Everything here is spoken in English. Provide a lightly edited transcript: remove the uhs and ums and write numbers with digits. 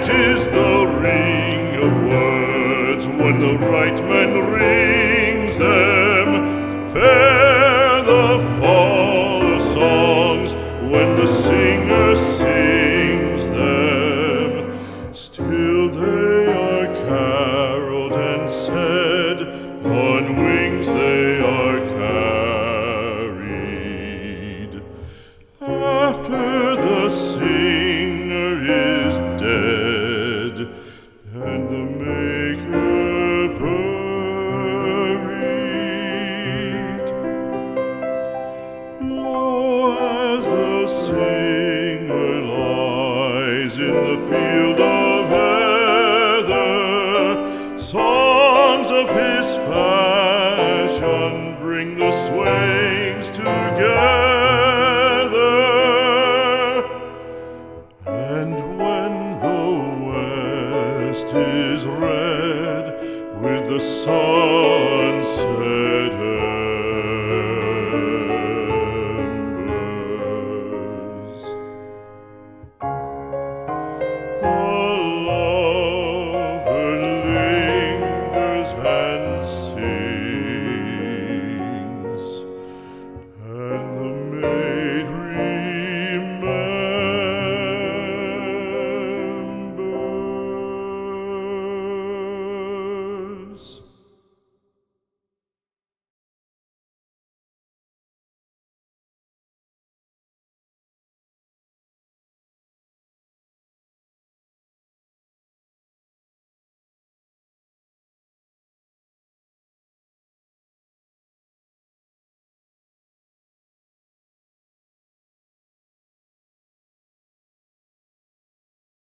is the ring of words when the right man rings them. Fair the fall of songs when the singer sings them. Still they are caroled and said, on wings they are carried. After the singer is dead and the maker buried, lo, as the singer lies in the field